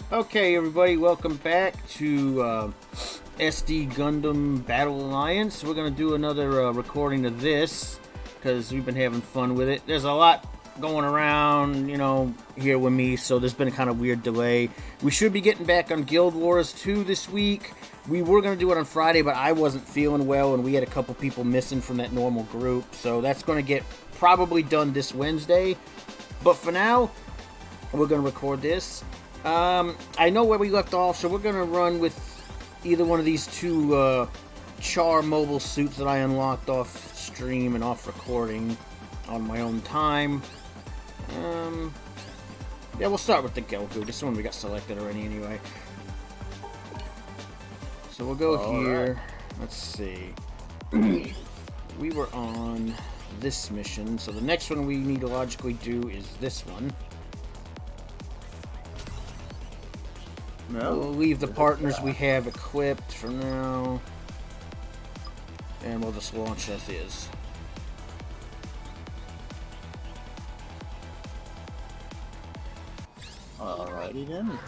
Okay, everybody, welcome back to SD Gundam Battle Alliance. We're going to do another recording of this because we've been having fun with it. There's a lot going around, here with me, so there's been a kind of weird delay. We should be getting back on Guild Wars 2 this week. We were going to do it on Friday, but I wasn't feeling well, and we had a couple people missing from that normal group, so that's going to get probably done this Wednesday. But for now, we're going to record this. I know where we left off, so we're going to run with either one of these two Char mobile suits that I unlocked off stream and off recording on my own time. Yeah, we'll start with the Gelgu. This one we got selected already anyway. So we'll go here. Right. Let's see. We were on this mission, so the next one we need to logically do is this one. No. We'll leave the partners we have equipped for now. And we'll just launch as is. Alrighty then.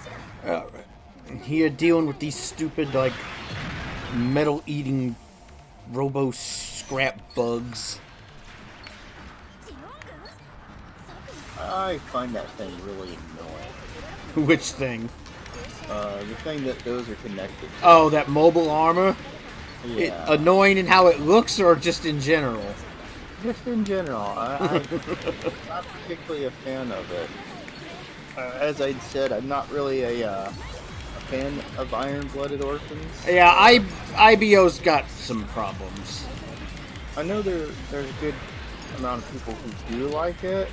Alright. Here dealing with these stupid, metal-eating robo-scrap bugs. I find that thing really annoying. Which thing? The thing that those are connected to. Oh, that mobile armor? Yeah. Annoying in how it looks, or just in general? Just in general. I'm not particularly a fan of it. As I said, I'm not really a fan of Iron-Blooded Orphans. Yeah, IBO's got some problems. I know there's a good amount of people who do like it.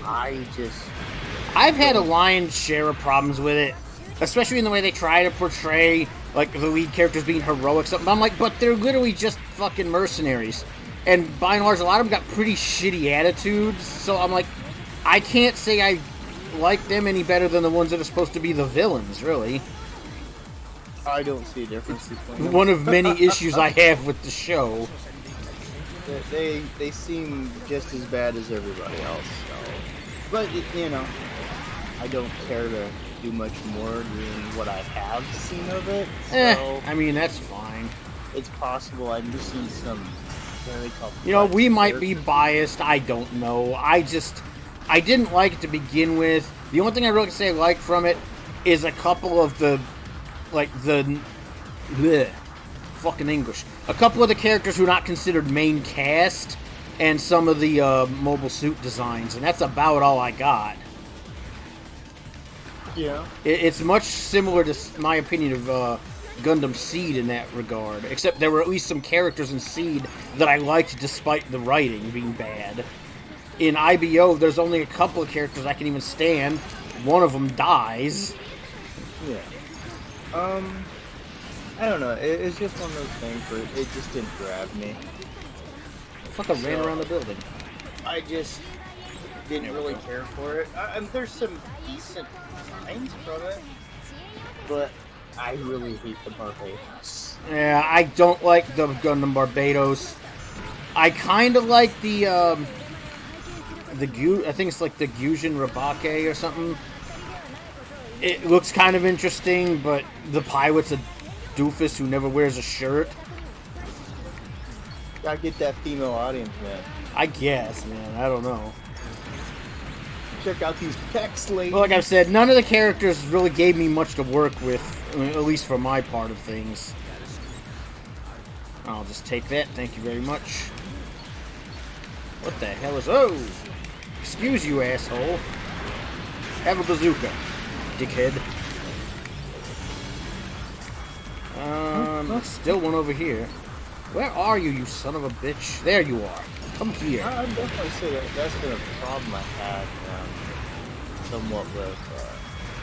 I've had a lion's share of problems with it. Especially in the way they try to portray, the lead characters being heroic something. I'm like, but they're literally just fucking mercenaries. And by and large, a lot of them got pretty shitty attitudes. So I'm like, I can't say I like them any better than the ones that are supposed to be the villains, really. I don't see a difference between them. One of many issues I have with the show. They seem just as bad as everybody else. So. But, I don't care to do much more than what I have seen of it. So I mean, that's fine. It's possible I'm missing some very complex we might be biased. I don't know. I didn't like it to begin with. The only thing I really say I like from it is a couple of fucking English. A couple of the characters who are not considered main cast, and some of the mobile suit designs, and that's about all I got. Yeah. It's much similar to my opinion of Gundam Seed in that regard, except there were at least some characters in Seed that I liked despite the writing being bad. In IBO, there's only a couple of characters I can even stand. One of them dies. Yeah. I don't know. It's just one of those things where it just didn't grab me. Fucking ran around the building. I just didn't really care for it. There's some decent designs from it, but I really hate the Barbados. Yeah, I don't like the Gundam Barbados. I kind of like the I think it's like the Gyujin Rabake or something. It looks kind of interesting, but the pilot's a doofus who never wears a shirt. Gotta get that female audience, man. I guess, man. I don't know. Check out these pecs, ladies. But like I've said, none of the characters really gave me much to work with, at least for my part of things. I'll just take that. Thank you very much. What the hell is... Oh! Excuse you, asshole. Have a bazooka, dickhead. Still one over here. Where are you, you son of a bitch? There you are. Come here. I'd definitely say that's been a problem I had somewhat with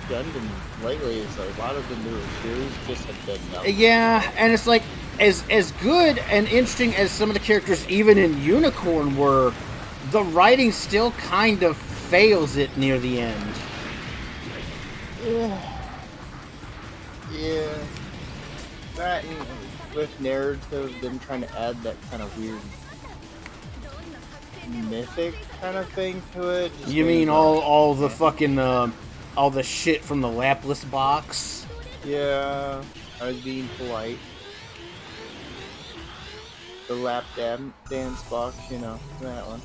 Gundam lately. Is a lot of the newer series just have been nothing. Yeah, and it's like as good and interesting as some of the characters even in Unicorn were, the writing still kind of fails it near the end. Yeah. That and with narrative, them trying to add that kind of weird mythic kind of thing to it. You mean all the fucking all the shit from the lapless box. Yeah, I was being polite. The lap dance box, you know, that one.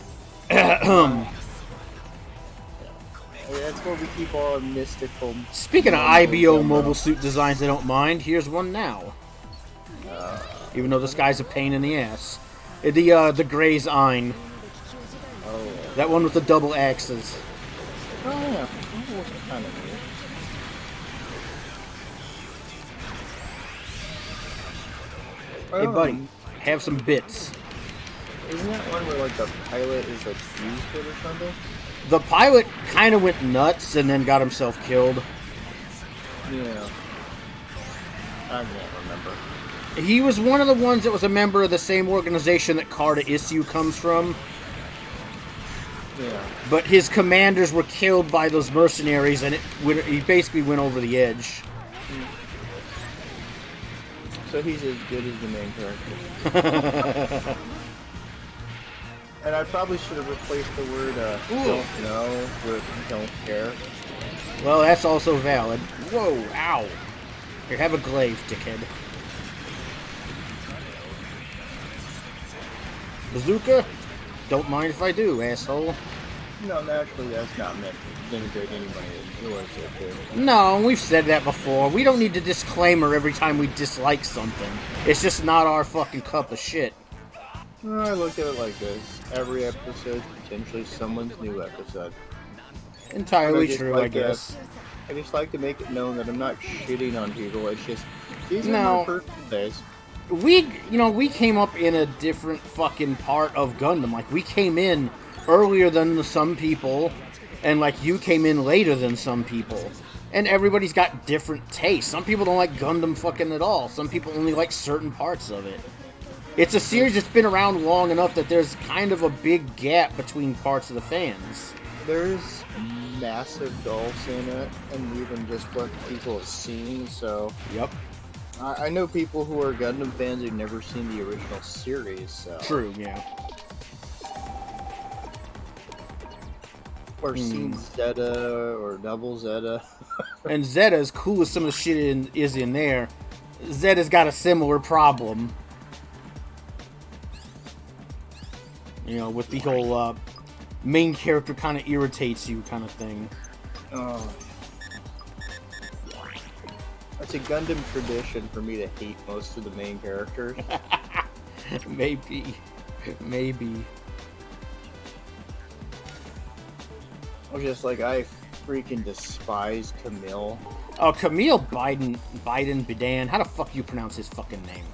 That's where we keep all our mystical... Speaking of IBO mobile suit designs I don't mind, here's one now. Even though this guy's a pain in the ass. The Gray's Ein. Oh. That one with the double axes. Oh, yeah. That was kind of weird. Hey, buddy, have some bits. Isn't that one where, like, the pilot is, like, used it or something? The pilot kind of went nuts and then got himself killed. Yeah. I can't remember. He was one of the ones that was a member of the same organization that Carta Issue comes from. Yeah. But his commanders were killed by those mercenaries, and he basically went over the edge. So he's as good as the main character. And I probably should have replaced the word don't know with don't care. Well, that's also valid. Whoa, ow. Here, have a glaive, dickhead. Bazooka? Don't mind if I do, asshole. No, naturally that's not meant to denigrate anybody that enjoys it. No, we've said that before. We don't need a disclaimer every time we dislike something. It's just not our fucking cup of shit. Well, I look at it like this. Every episode is potentially someone's new episode. Entirely true, I guess. I just like to make it known that I'm not shitting on people. It's just, these are my personal days. We came up in a different fucking part of Gundam. Like, we came in earlier than some people, and, like, you came in later than some people. And everybody's got different tastes. Some people don't like Gundam fucking at all. Some people only like certain parts of it. It's a series that's been around long enough that there's kind of a big gap between parts of the fans. There's massive gulfs in it, and even just what people have seen, so... Yep. I know people who are Gundam fans who've never seen the original series, so... True, yeah. Or seen Zeta, or Double Zeta. And Zeta, as cool as some of the shit is in there, Zeta's got a similar problem. You know, with the whole main character kind of irritates you kind of thing. Oh. It's a Gundam tradition for me to hate most of the main characters. Maybe. I was just like, I freaking despise Camille. Oh, Camille Biden Bidan. How the fuck you pronounce his fucking name?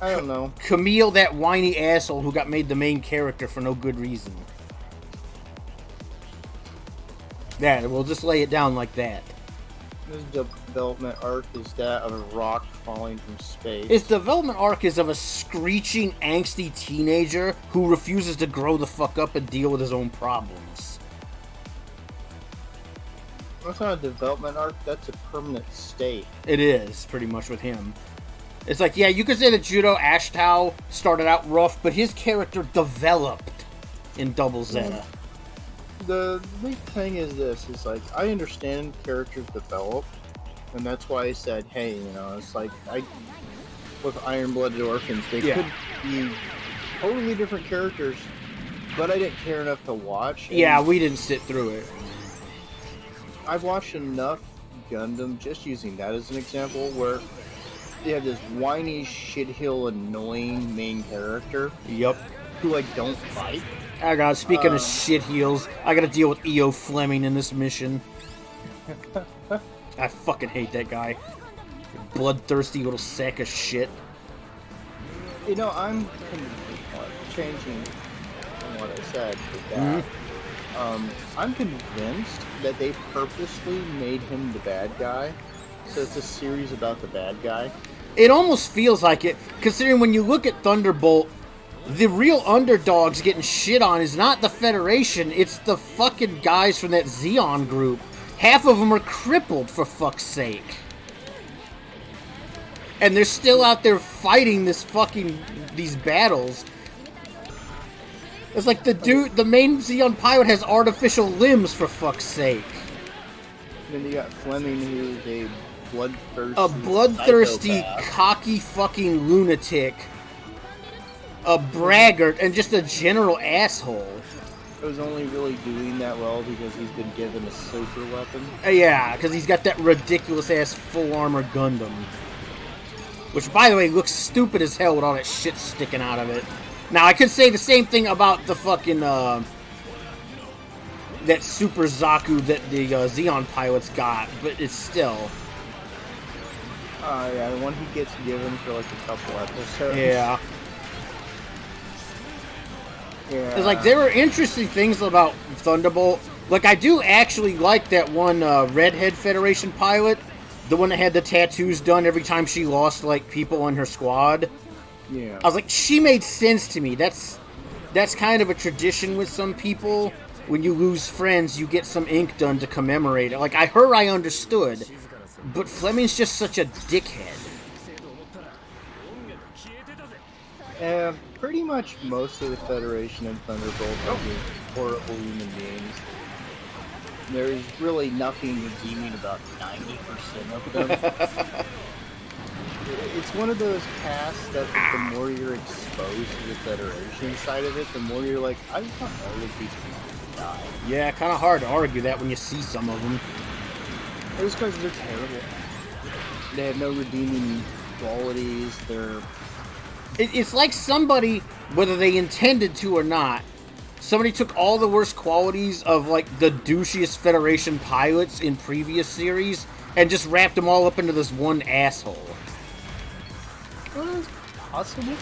I don't know. Camille, that whiny asshole who got made the main character for no good reason. Yeah, we'll just lay it down like that. His development arc is that of a rock falling from space. His development arc is of a screeching, angsty teenager who refuses to grow the fuck up and deal with his own problems. That's not a development arc, that's a permanent state. It is, pretty much with him. It's like, yeah, you could say that Judo Ashtau started out rough, but his character developed in Double Zeta. The big thing is this, is like, I understand characters develop, and that's why I said, hey, you know, it's like, with Iron-Blooded Orphans, they could be totally different characters, but I didn't care enough to watch. Yeah, we didn't sit through it. I've watched enough Gundam, just using that as an example, where they have this whiny, shithill, annoying main character. Yep. Who, like, don't fight. I got, speaking of shit heels, I gotta deal with E.O. Fleming in this mission. I fucking hate that guy. Bloodthirsty little sack of shit. You know, I'm changing from what I said with that. I'm convinced that they purposely made him the bad guy. So it's a series about the bad guy. It almost feels like it, considering when you look at Thunderbolt, the real underdogs getting shit on is not the Federation, it's the fucking guys from that Xeon group. Half of them are crippled, for fuck's sake. And they're still out there fighting these battles. It's like the main Xeon pilot has artificial limbs, for fuck's sake. And then you got Fleming, who's a bloodthirsty, psychopath. cocky fucking lunatic, a braggart, and just a general asshole. It was only really doing that well because he's been given a super weapon. Yeah, because he's got that ridiculous-ass full-armor Gundam. Which, by the way, looks stupid as hell with all that shit sticking out of it. Now, I could say the same thing about the fucking, that Super Zaku that the Xeon pilots got, but it's still... Yeah, the one he gets given for like a couple episodes. Yeah. Yeah. It's like, there were interesting things about Thunderbolt. Like, I do actually like that one Redhead Federation pilot. The one that had the tattoos done every time she lost, like, people on her squad. Yeah. I was like, she made sense to me. That's kind of a tradition with some people. When you lose friends, you get some ink done to commemorate it. Like, I understood. But Fleming's just such a dickhead. Pretty much most of the Federation and Thunderbolt are just horrible human beings. There's really nothing redeeming about 90% of them. It's one of those casts that the more you're exposed to the Federation side of it, the more you're like, I just want all of these people to die. Yeah, kind of hard to argue that when you see some of them. It's because they're terrible. They have no redeeming qualities. It's like somebody, whether they intended to or not, somebody took all the worst qualities of, like, the douchiest Federation pilots in previous series and just wrapped them all up into this one asshole. Well, it's possible.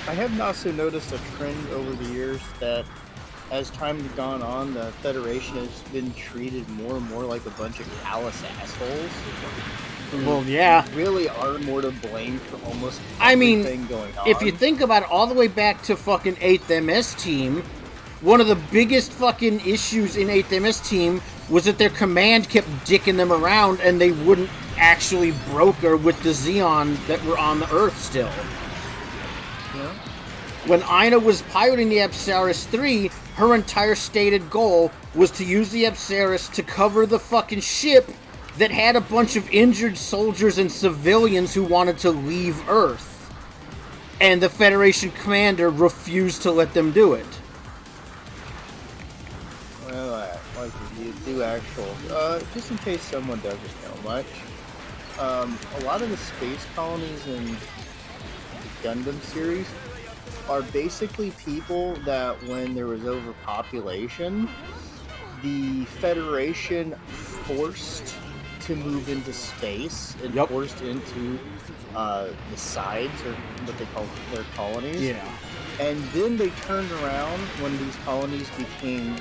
I have also noticed a trend over the years that as time has gone on, the Federation has been treated more and more like a bunch of callous assholes. Well, yeah. Really are more to blame for almost everything going on. If you think about it, all the way back to fucking 8th MS Team, one of the biggest fucking issues in 8th MS Team was that their command kept dicking them around and they wouldn't actually broker with the Xeon that were on the Earth still. Yeah. When Aina was piloting the Apsaris 3, her entire stated goal was to use the Apsaris to cover the fucking ship that had a bunch of injured soldiers and civilians who wanted to leave Earth. And the Federation commander refused to let them do it. Well, like you do actual, just in case someone doesn't know much, a lot of the space colonies in the Gundam series are basically people that when there was overpopulation, the Federation forced to move into space and forced into the sides, or what they call their colonies. Yeah. And then they turned around when these colonies became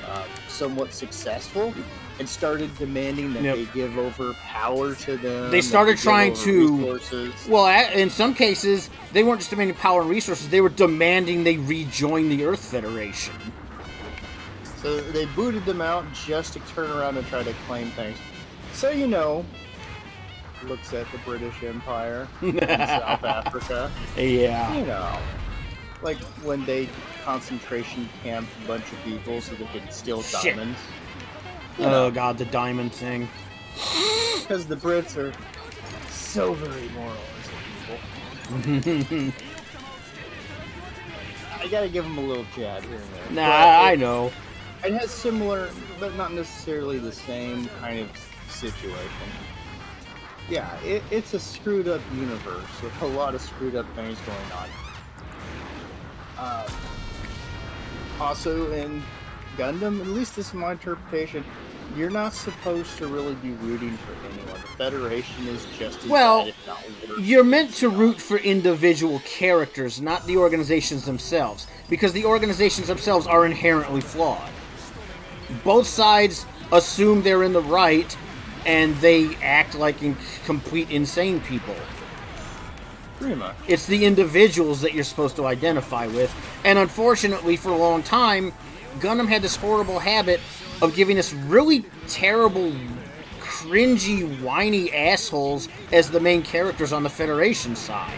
somewhat successful and started demanding that they give over power to them. They started trying to... resources. Well, in some cases, they weren't just demanding power and resources, they were demanding they rejoin the Earth Federation. So they booted them out just to turn around and try to claim things. So, you know, looks at the British Empire in South Africa. Yeah. You know, like when they concentration camped a bunch of people so they could steal diamonds. Oh god, the diamond thing. Because the Brits are so very moral as people. I gotta give them a little jab here and there. Nah, I know. It has similar, but not necessarily the same kind of situation. Yeah, it's a screwed up universe with a lot of screwed up things going on. Also in Gundam, at least this is my interpretation, you're not supposed to really be rooting for anyone. The Federation is just as bad, if not worse. You're meant to root for individual characters, not the organizations themselves, because the organizations themselves are inherently flawed. Both sides assume they're in the right, and they act like complete insane people. Pretty much. It's the individuals that you're supposed to identify with, and unfortunately, for a long time, Gundam had this horrible habit of giving us really terrible, cringy, whiny assholes as the main characters on the Federation side.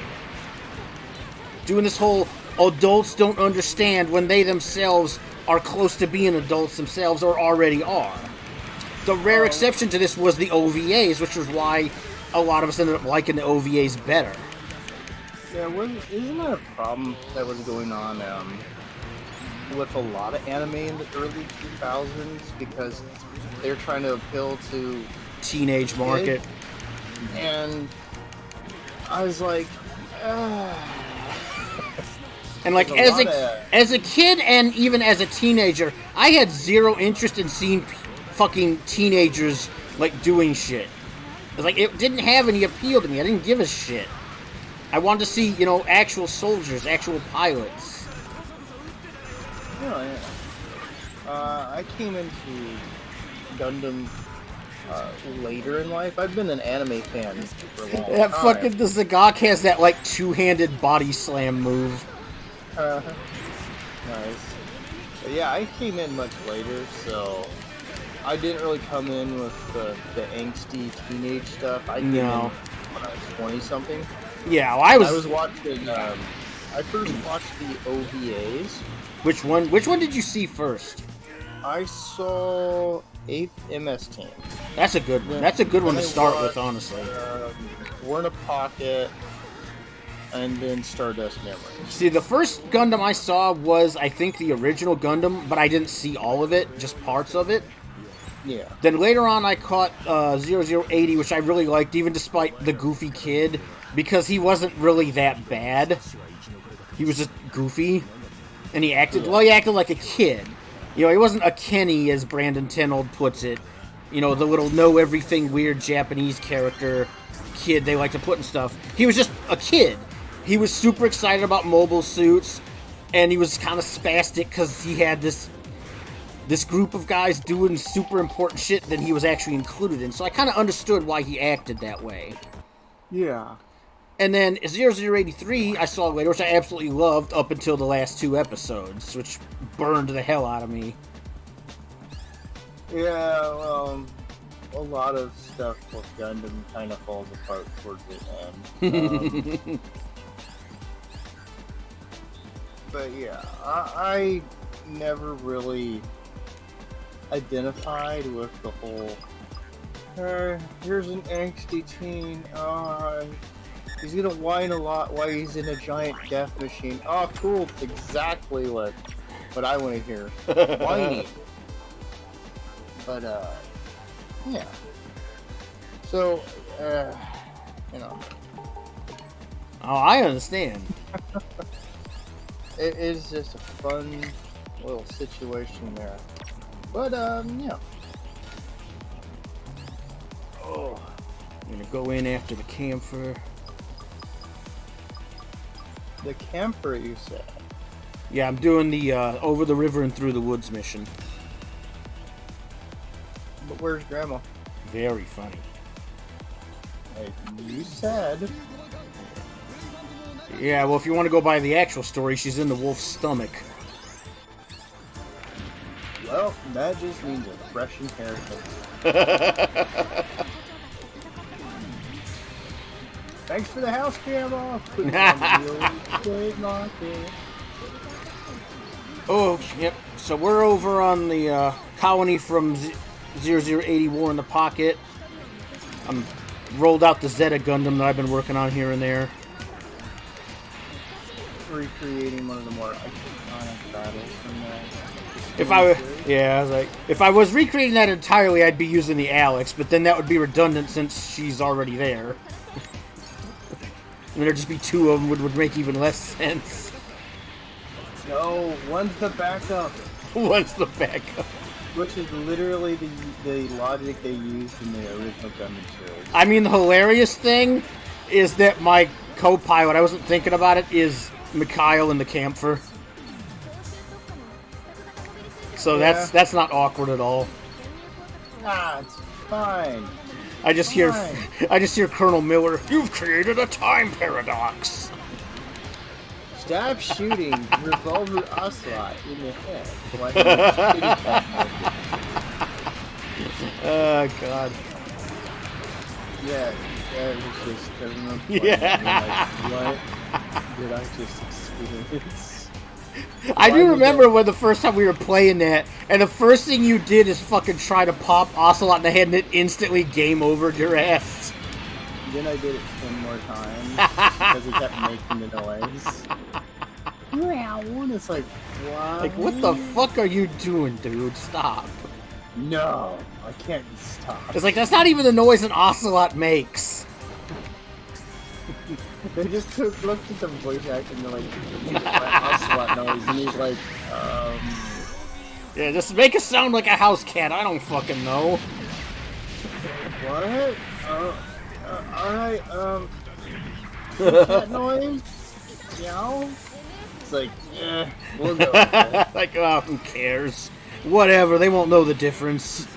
Doing this whole adults don't understand when they themselves are close to being adults themselves or already are. The rare exception to this was the OVAs, which was why a lot of us ended up liking the OVAs better. Yeah, isn't that a problem that was going on with a lot of anime in the early 2000s because they're trying to appeal to teenage market? And I was like, and like as a kid and even as a teenager, I had zero interest in seeing fucking teenagers like doing shit. Like it didn't have any appeal to me. I didn't give a shit. I wanted to see, actual soldiers, actual pilots. Yeah. I came into Gundam later in life. I've been an anime fan for a long time. That fucking the Zagok has that like two-handed body slam move. Nice. But yeah, I came in much later, so I didn't really come in with the angsty teenage stuff. I came in when I was 20-something. Yeah, well, I was watching. I first watched the OVAs. Which one did you see first? I saw 8th MS Team. That's a good one. That's a good one to start with, honestly. War in a Pocket, and then Stardust Memories. See, the first Gundam I saw was, I think, the original Gundam, but I didn't see all of it, just parts of it. Yeah. Then later on, I caught 0080, which I really liked, even despite the goofy kid, because he wasn't really that bad. He was just goofy, and he acted like a kid. He wasn't a Kenny, as Brandon Tenold puts it. The little know-everything weird Japanese character kid they like to put in stuff. He was just a kid. He was super excited about mobile suits, and he was kind of spastic because he had this group of guys doing super important shit that he was actually included in. So I kind of understood why he acted that way. Yeah. And then 0083 I saw later, which I absolutely loved up until the last 2 episodes, which burned the hell out of me. Yeah, well, a lot of stuff with Gundam kind of falls apart towards the end. But yeah, I never really identified with the whole, here's an angsty teen, he's gonna whine a lot while he's in a giant death machine. Oh, cool, it's exactly what I want to hear. Whining. But, yeah. So, Oh, I understand. It is just a fun little situation there. But, yeah. Oh. I'm gonna go in after the camphor. The camphor, you said? Yeah, I'm doing the over the river and through the woods mission. But where's Grandma? Very funny. Like you said. Yeah, well, if you want to go by the actual story, she's in the wolf's stomach. Well, that just means a fresh inheritance. Thanks for the house, Grandma. Oh, yep. So we're over on the colony from 0080 War in the Pocket. I'm rolled out the Zeta Gundam that I've been working on here and there. Recreating one of the more iconic battles from that. If I was recreating that entirely, I'd be using the Alex, but then that would be redundant since she's already there. There'd just be 2 of them, would make even less sense. No, one's the backup. One's the backup. Which is literally the logic they used in the original Gundam series. I mean, the hilarious thing is that my co-pilot, I wasn't thinking about it, is Mikhail in the camphor. So that's not awkward at all. Ah, it's fine. I just hear Colonel Miller. You've created a time paradox. Stop shooting revolver ocelot in the head. Oh God. Yeah, it was just Yeah. Like, what? did I just experience? I Why do did remember that- when the first time we were playing that, and the first thing you did is fucking try to pop Ocelot in the head, and it instantly game overed your ass. Then I did it 10 more times because he kept making the noise. Yeah, one is like, why? Like, what the fuck are you doing, dude? Stop. No, I can't stop. It's like, that's not even the noise an Ocelot makes. They just looked at the voice actor and they're like, Ocelot noise, and he's like, Yeah, just make it sound like a house cat. I don't fucking know. what? Alright, that noise? Meow? It's like, we'll go with it. Like, oh, who cares? Whatever, they won't know the difference.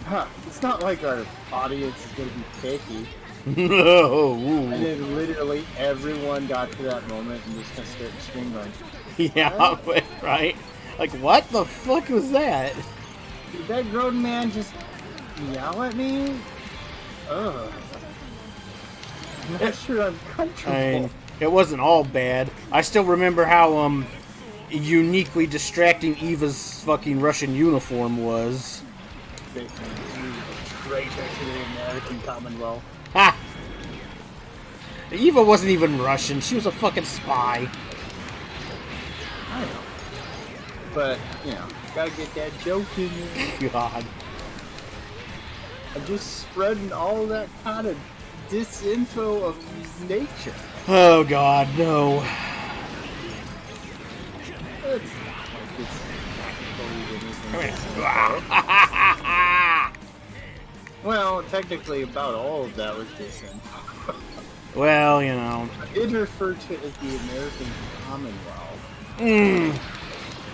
Huh, it's not like our audience is gonna be picky. No. And then literally everyone got to that moment and just gonna start screaming like, Yeah, right? Like, what the fuck was that? did that grown man just yell at me? Ugh. I'm not sure I'm comfortable. I mean, it wasn't all bad. I still remember how, uniquely distracting Eva's fucking Russian uniform was. Traitor to the American Commonwealth. Ha! Eva wasn't even Russian. She was a fucking spy. I know. But, you know, gotta get that joke in there. God. I'm just spreading all that kind of disinfo of nature. Oh God, no. It's not like it's actually anything. Well, technically about all of that was disinfo. Well, you know. It referred to it as the American Commonwealth.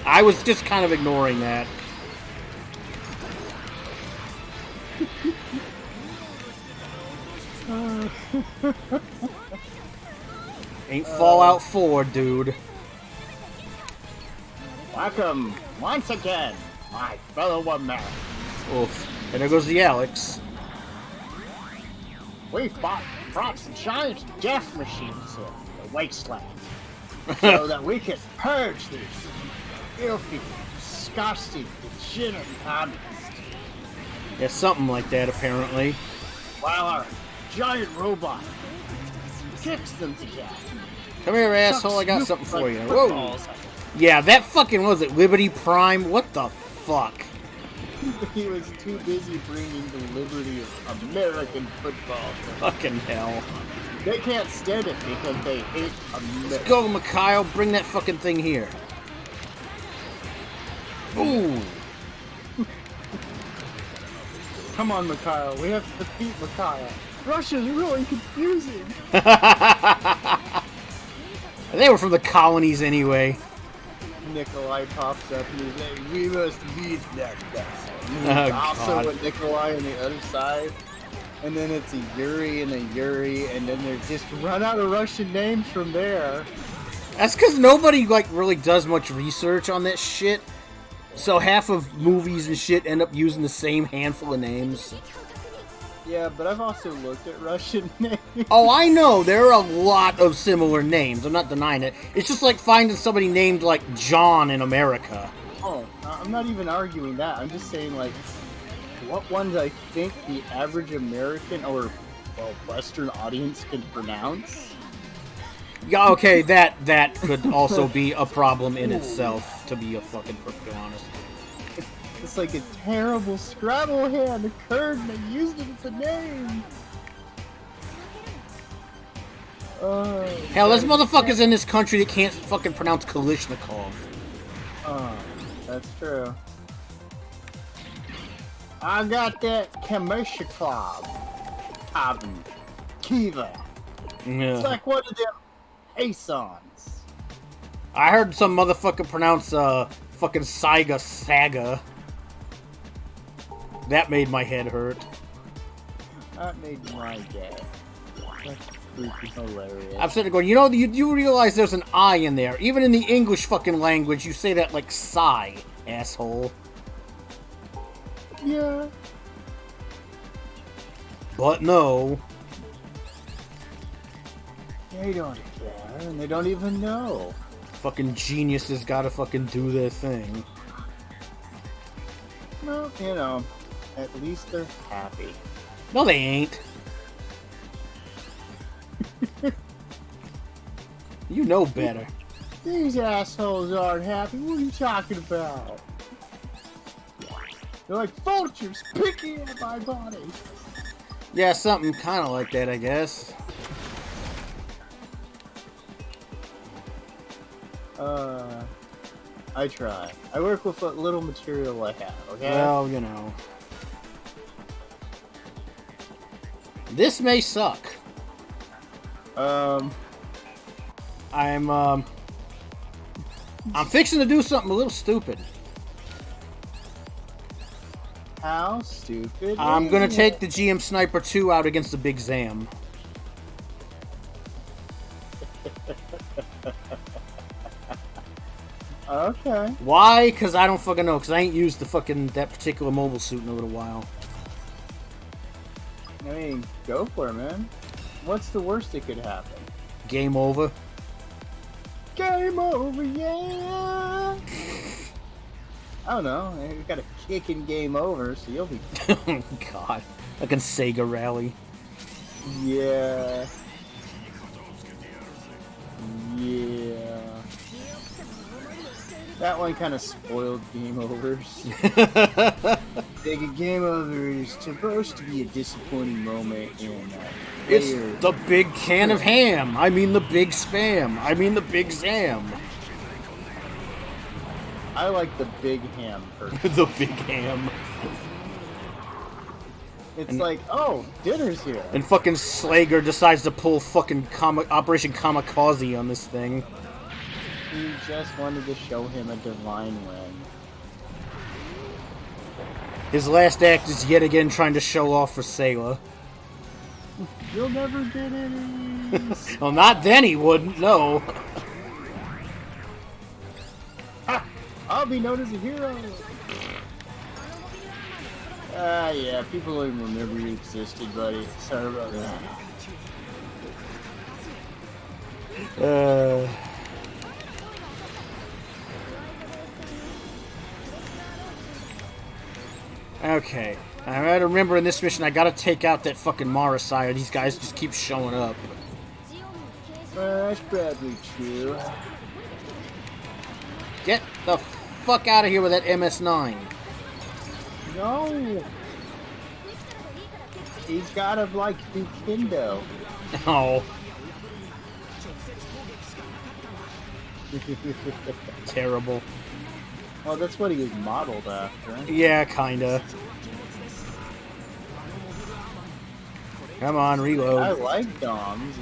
I was just kind of ignoring that. Ain't Fallout 4, dude. Welcome once again, my fellow Americans. Oof. And there goes the Alex. We've brought some giant death machines here, the wasteland, so that we can purge these filthy, disgusting, degenerate communists. Yeah, something like that, apparently. While our giant robot kicks them to death. Come here, asshole, I got something for you. Whoa. Yeah, that fucking, was it, Liberty Prime? What the fuck? He was too busy bringing the liberty of American football. Fucking hell. They can't stand it because they hate America. Go, Mikhail, bring that fucking thing here. Ooh. Come on, Mikhail. We have to defeat Mikhail. Russia's really confusing. They were from the colonies anyway. Nikolai pops up and he's like, we must beat that guy. And Oh, it's also God. with Nikolai on the other side. And then it's a Yuri and a Yuri, and then they just run out of Russian names from there. That's because nobody, like, really does much research on that shit. So half of movies and shit end up using the same handful of names. Yeah, but I've also looked at Russian names. Oh, I know. There are a lot of similar names. I'm not denying it. It's just like finding somebody named, like, John in America. Oh, I'm not even arguing that. I'm just saying, like, what ones I think the average American or, well, Western audience can pronounce. Yeah, okay, that could also be a problem in itself, to be fucking perfectly honest. It's like a terrible Scrabble hand occurred and they used it as a name. Hell, there's motherfuckers in this country that can't fucking pronounce Kalishnikov. That's true. I got that Kamishikov. Kiva. Yeah. It's like one of them Hasons. I heard some motherfucker pronounce fucking Saga. That made my head hurt. That made my day. That's freaking hilarious. I'm sitting there going, you know, you realize there's an I in there. Even in the English fucking language, you say that like sigh, asshole. Yeah. But no. They don't care, and they don't even know. Fucking geniuses gotta fucking do their thing. Well, you know, at least they're happy. No, they ain't. You know better. These assholes aren't happy. What are you talking about? They're like vultures picking at my body. Yeah, something kind of like that, I guess. I try. I work with what little material I have, okay? Well, you know. This may suck. I'm fixing to do something a little stupid. How stupid? I'm gonna take the GM Sniper 2 out against the Big Zam. Okay. Why? Because I don't fucking know. Because I ain't used that particular mobile suit in a little while. I mean, go for it, man. What's the worst that could happen? Game over. Game over, yeah! I don't know. You got a kick in game over, so you'll be... Oh, God. Like a Sega rally. Yeah. Yeah. That one kind of spoiled game overs. Like a game over is supposed to be a disappointing moment in It's the big can of ham. I mean the big spam. I mean the big Zam. I like the big ham person. The big ham. It's like, oh, dinner's here. And fucking Slager decides to pull fucking Operation Kamikaze on this thing. He just wanted to show him a divine win. His last act is yet again trying to show off for Sailor. You'll never get any. Well, not then he wouldn't, no. Ha! I'll be known as a hero. Yeah, people don't even remember you existed, buddy. Sorry about that. Okay. I gotta remember in this mission, I gotta take out that fucking Marasai. These guys just keep showing up. That's probably true. Get the fuck out of here with that MS-9. No! He's gotta, like, do kendo. Oh. Terrible. Well, that's what he was modeled after. Yeah, kinda. Come on, reload. I like DOMs.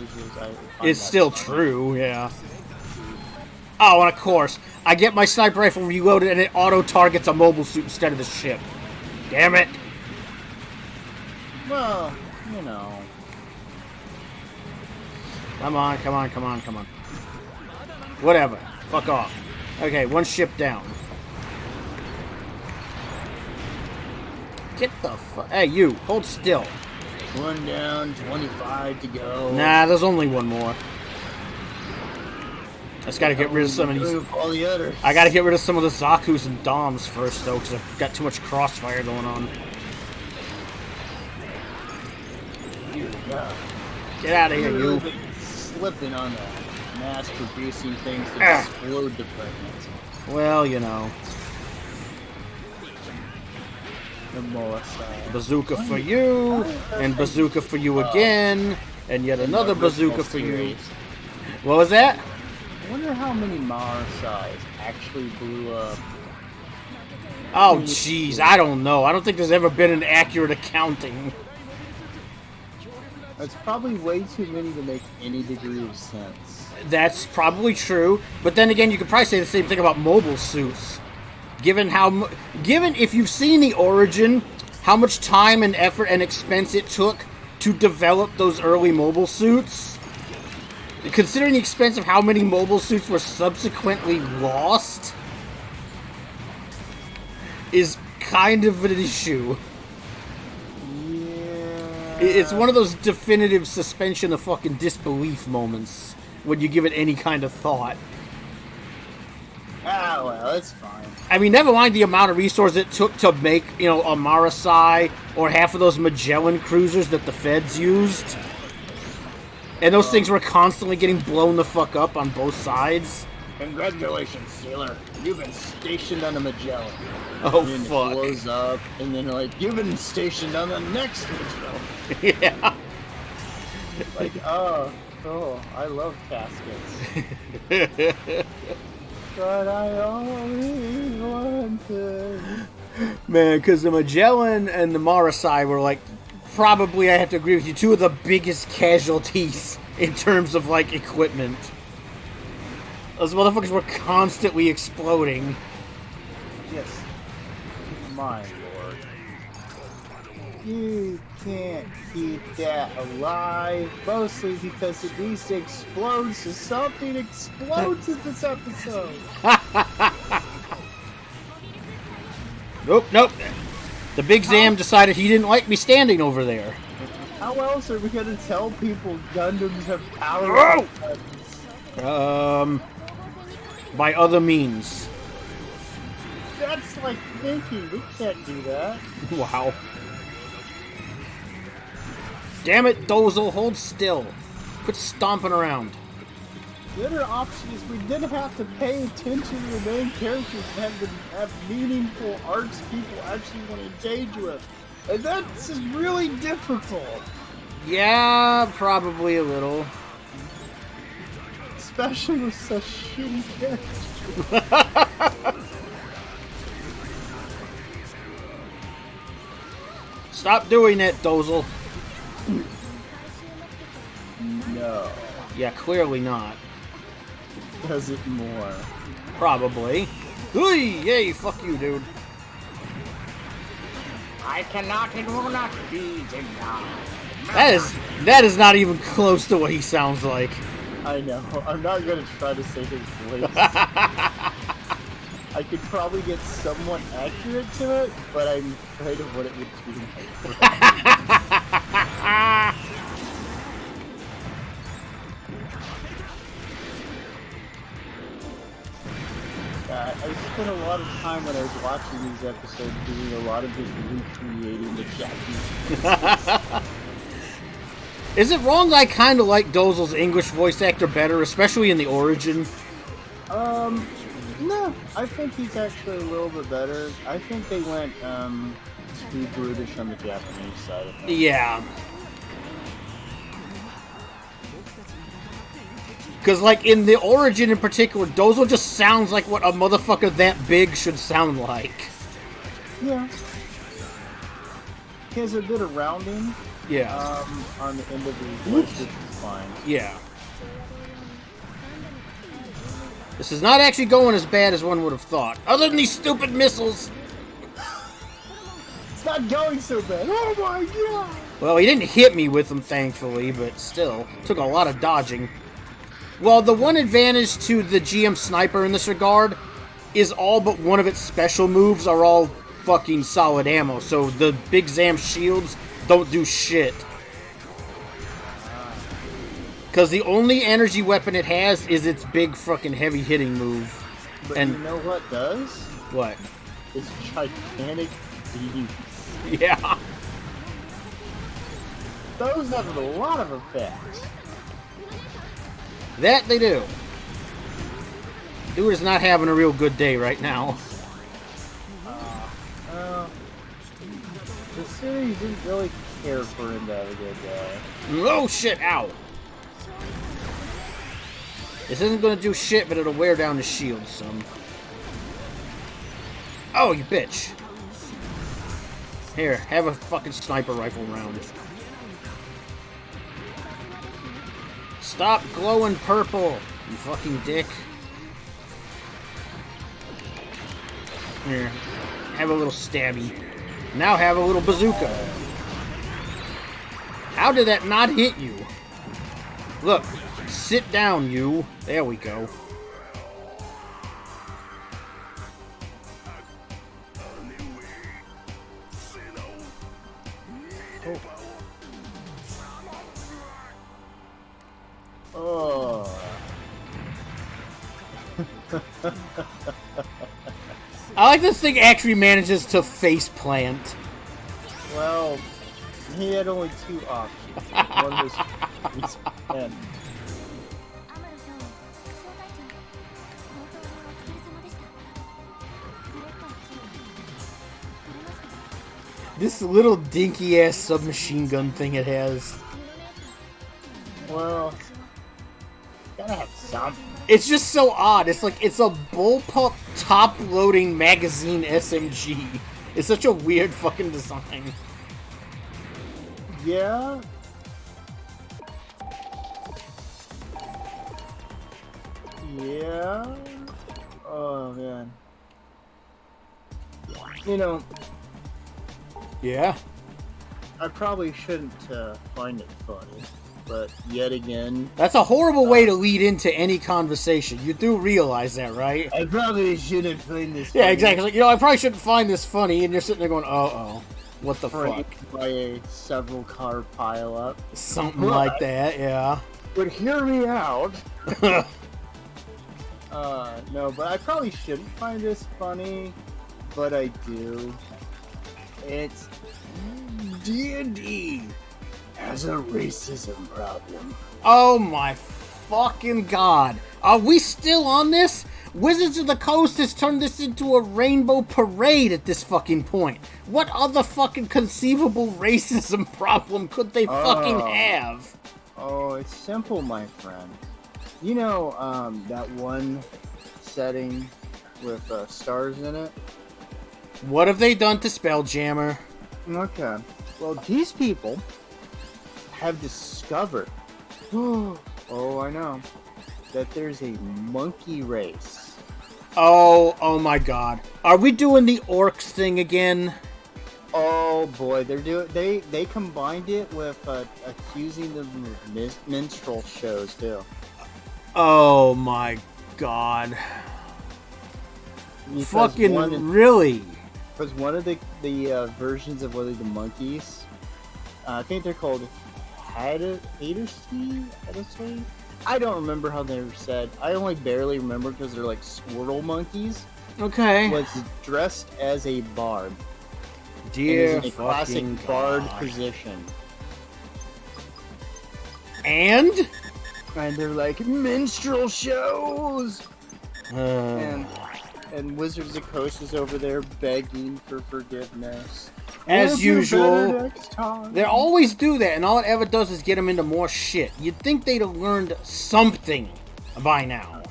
It's still true, yeah. Oh, and of course, I get my sniper rifle reloaded and it auto-targets a mobile suit instead of the ship. Damn it! Well, you know. Come on, come on, come on, come on. Whatever. Fuck off. Okay, one ship down. Get the fuck... Hey, you. Hold still. One down, 25 to go. Nah, there's only one more. I just gotta get rid of some of these... All the others. I gotta get rid of some of the Zakus and Doms first, though, because I've got too much crossfire going on. Get out of here, You're you. really slipping on the mass-producing things that explode the pregnancy. Well, you know. The Moasai. Bazooka for you, and bazooka for you again, and yet another bazooka for you. What was that? I wonder how many Moasai actually blew up. Oh, jeez, I don't know. I don't think there's ever been an accurate accounting. That's probably way too many to make any degree of sense. That's probably true, but then again, you could probably say the same thing about mobile suits. Given if you've seen the origin, how much time and effort and expense it took to develop those early mobile suits, considering the expense of how many mobile suits were subsequently lost, is kind of an issue. Yeah. It's one of those definitive suspension of fucking disbelief moments when you give it any kind of thought. Ah, well, it's fine. I mean, never mind the amount of resources it took to make, you know, a Marasai or half of those Magellan cruisers that the feds used. And those things were constantly getting blown the fuck up on both sides. Congratulations, sailor. You've been stationed on a Magellan. Oh, and fuck. It blows up, and then like, you've been stationed on the next Magellan. Yeah. Like, oh, I love caskets. But I always wanted. Man, because the Magellan and the Marasai were like, probably, I have to agree with you, two of the biggest casualties in terms of like equipment. Those motherfuckers were constantly exploding. Yes. My lord. You can't keep that alive, mostly because it needs to explode, so something explodes in this episode. Nope. The Big Zam decided he didn't like me standing over there. How else are we gonna tell people Gundams have power? By other means. That's like thinking. We can't do that. Wow. Damn it, Dozel, hold still. Quit stomping around. The other option is we didn't have to pay attention to the main characters and have meaningful arcs people actually want to engage with. And that's just really difficult. Yeah, probably a little. Especially with such shitty characters. Stop doing that, Dozel. No. Yeah, clearly not. Does it more? Probably. Hey, yay, fuck you, dude. I cannot and will not be denied. That is not even close to what he sounds like. I know. I'm not gonna try to say his voice. I could probably get somewhat accurate to it, but I'm afraid of what it would do to my friend. I spent a lot of time when I was watching these episodes doing a lot of just recreating the Japanese. Is it wrong that I kind of like Dozel's English voice actor better, especially in the origin? No, I think he's actually a little bit better. I think they went too brutish on the Japanese side of things. Yeah. Because, like, in the origin in particular, Dozel just sounds like what a motherfucker that big should sound like. Yeah. He has a bit of rounding. Yeah. On the end of his voice, which is fine. Yeah. This is not actually going as bad as one would have thought. Other than these stupid missiles. It's not going so bad. Oh my god! Well, he didn't hit me with them, thankfully, but still. Took a lot of dodging. Well, the one advantage to the GM Sniper in this regard is all but one of its special moves are all fucking solid ammo, so the Big Zam shields don't do shit. Because the only energy weapon it has is its big fucking heavy hitting move. But and you know what does? What? It's gigantic beams. Yeah. Those have a lot of effects. That they do. Dude is not having a real good day right now. The series didn't really care for him to have a good day. Oh shit, ow. This isn't gonna do shit, but it'll wear down the shield some. Oh, you bitch. Here, have a fucking sniper rifle round. Stop glowing purple, you fucking dick. Here, have a little stabby. Now have a little bazooka. How did that not hit you? Look, sit down, you. There we go. I like this thing actually manages to face plant. Well, he had only two options. One was face plant. This little dinky ass submachine gun thing it has. Well, gotta have something. It's just so odd. It's like it's a bullpup top-loading magazine SMG. It's such a weird fucking design. Yeah. Yeah. Oh man. You know, Yeah. I probably shouldn't find it funny, but yet again, That's a horrible way to lead into any conversation. You do realize that, right? I probably shouldn't find this funny. Yeah, exactly. Like, I probably shouldn't find this funny, and you're sitting there going, uh-oh. What the fuck? By a several car pileup. Something like that, yeah. But hear me out. No, but I probably shouldn't find this funny, but I do. It's D&D has a racism problem. Oh my fucking god. Are we still on this? Wizards of the Coast has turned this into a rainbow parade at this fucking point. What other fucking conceivable racism problem could they fucking have? Oh, it's simple, my friend. You know, that one setting with stars in it? What have they done to Spelljammer? Okay. Well, these people have discovered, oh, I know, that there's a monkey race. Oh my god. Are we doing the orcs thing again? Oh boy, they combined it with accusing them of minstrel shows too. Oh my god. Because Fucking really? Because one of the versions of one of the monkeys, I think they're called Hadersky? I don't remember how they were said. I only barely remember because they're like squirrel monkeys. Okay. Was dressed as a bard. Dear in a classic fucking bard God. position. And they're like, minstrel shows! And Wizards of the Coast is over there begging for forgiveness. as We'll do usual, better next time. they always do that, and all it ever does is get them into more shit. You'd think they'd have learned something by now.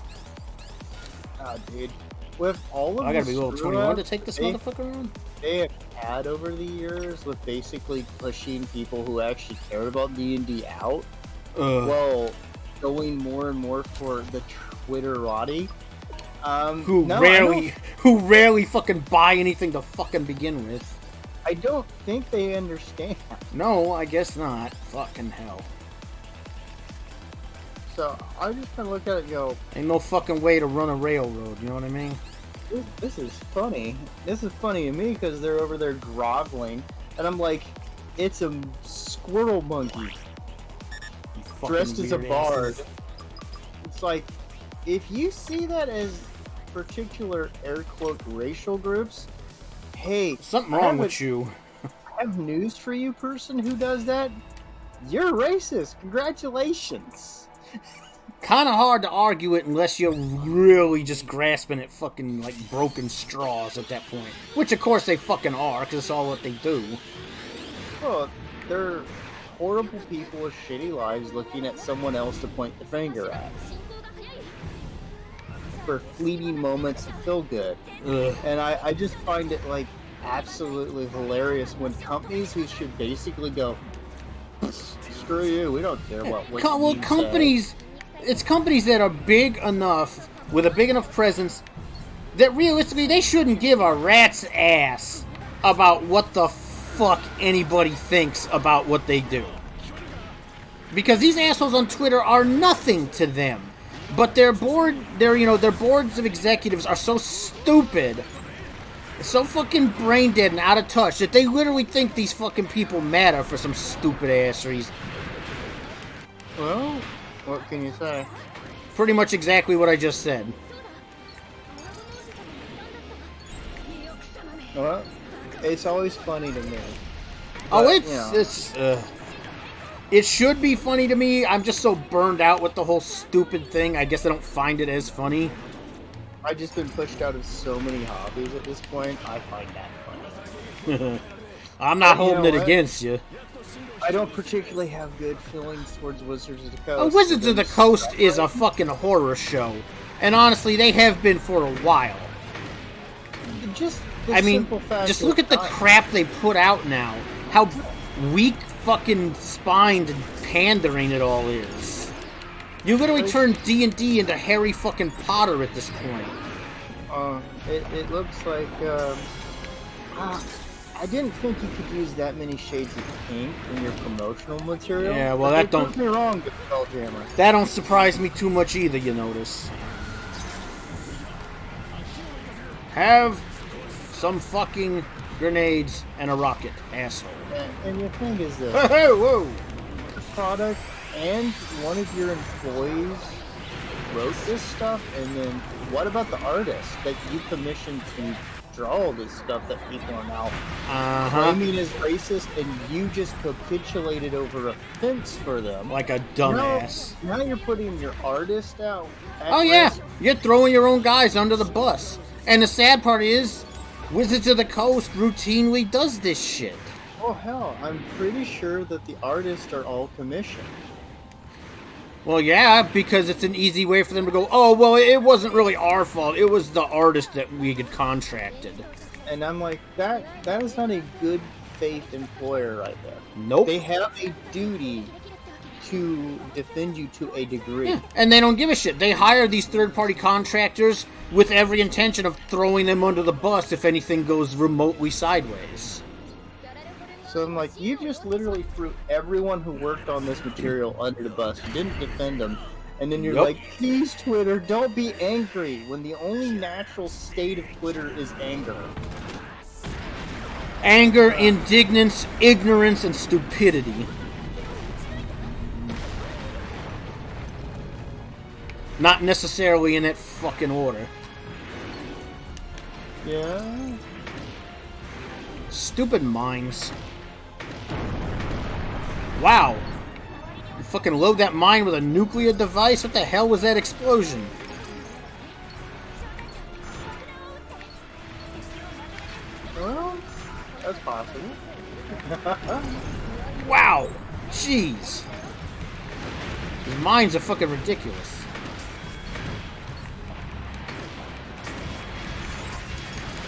Dude. With all of I gotta the be level 21 to take this motherfucker on? They have had over the years with basically pushing people who actually cared about D&D out. Well, going more and more for the Twitterati. Who rarely fucking buy anything to fucking begin with. I don't think they understand. No, I guess not. Fucking hell. So I just kind of look at it and go, Ain't no fucking way to run a railroad, you know what I mean? this is funny. This is funny to me because they're over there groveling. And I'm like, it's a squirrel monkey dressed as a bard. It's like, if you see that as particular air quote racial groups, hey, Something wrong with you. I have news for you, person who does that. You're racist. Congratulations. Kind of hard to argue it unless you're really just grasping at fucking, like, broken straws at that point. Which, of course, they fucking are, because it's all what they do. Well, they're horrible people with shitty lives looking at someone else to point the finger at. For fleeting moments to feel good. Ugh. And I just find it, like, absolutely hilarious when companies who should basically go, screw you, we don't care about what you companies... It's companies that are big enough, with a big enough presence, that realistically they shouldn't give a rat's ass about what the fuck anybody thinks about what they do. Because these assholes on Twitter are nothing to them. But their boards of executives are so stupid, so fucking brain dead and out of touch that they literally think these fucking people matter for some stupid ass reason. Well, what can you say? Pretty much exactly what I just said. Well, it's always funny to me. Oh, But, it's it should be funny to me. I'm just so burned out with the whole stupid thing. I guess I don't find it as funny. I've just been pushed out of so many hobbies at this point. I find that funny. I'm not But you holding know it what? against you. I don't particularly have good feelings towards Wizards of the Coast. Oh, Wizards of the Coast is a fucking horror show. And honestly, they have been for a while. Just the I mean, simple fact just that look at the crap they put out now. How weak fucking spined and pandering it all is. You literally turned D&D into Harry fucking Potter at this point. It looks like, I didn't think you could use that many shades of pink in your promotional material. Yeah, well, but that they don't... proved me wrong, Spelljammer. That don't surprise me too much either, you notice. Have some fucking grenades and a rocket, asshole. And the thing is this. Whoa! The product and one of your employees wrote this stuff, and then what about the artist that you commissioned to draw all this stuff that people are now claiming is racist, and you just capitulated over a fence for them? Like a dumbass. Now you're putting your artist out. Oh yeah, you're throwing your own guys under the bus. And the sad part is, Wizards of the Coast routinely does this shit. Oh hell, I'm pretty sure that the artists are all commissioned. Well, yeah, because it's an easy way for them to go, oh, well, it wasn't really our fault. It was the artist that we had contracted. And I'm like, that is not a good faith employer right there. Nope. They have a duty to defend you to a degree. Yeah, and they don't give a shit. They hire these third-party contractors with every intention of throwing them under the bus if anything goes remotely sideways. So I'm like, you just literally threw everyone who worked on this material under the bus. You didn't defend them. And then you're like, please, Twitter, don't be angry, when the only natural state of Twitter is anger. Anger, indignance, ignorance, and stupidity. Not necessarily in that fucking order. Yeah? Stupid minds. Wow. You fucking load that mine with a nuclear device? What the hell was that explosion? Well, that's possible. Wow. Jeez. These mines are fucking ridiculous.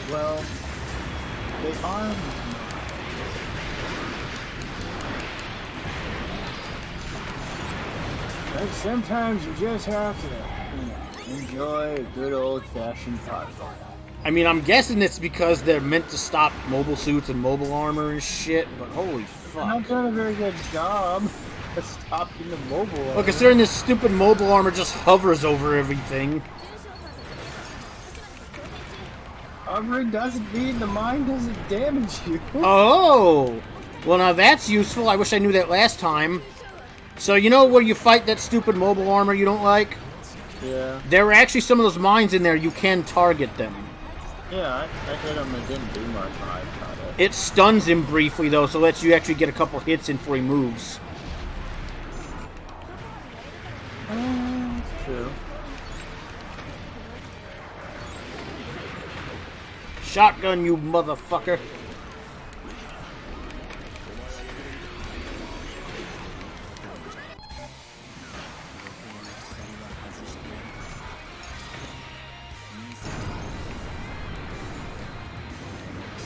Well, they are. But sometimes you just have to enjoy a good old-fashioned pot fight. I mean, I'm guessing it's because they're meant to stop mobile suits and mobile armor and shit, but holy fuck. They're not doing a very good job of stopping the mobile armor. Well, considering this stupid mobile armor just hovers over everything. Hovering doesn't mean the mine doesn't damage you. Oh! Well, now that's useful. I wish I knew that last time. So, you know where you fight that stupid mobile armor you don't like? Yeah. There are actually some of those mines in there you can target them. Yeah, I hit him and didn't do much when I shot it. It stuns him briefly, though, so lets you actually get a couple hits in before he moves. That's true. Shotgun, you motherfucker.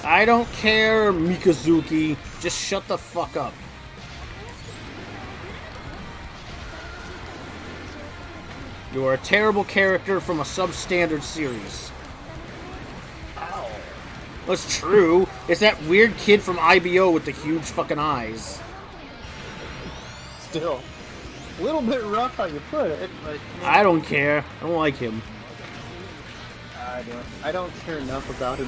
I don't care, Mikazuki. Just shut the fuck up. You are a terrible character from a substandard series. Ow. That's true. It's that weird kid from IBO with the huge fucking eyes. Still. A little bit rough how you put it, but... I don't care. I don't like him. I don't care enough about him.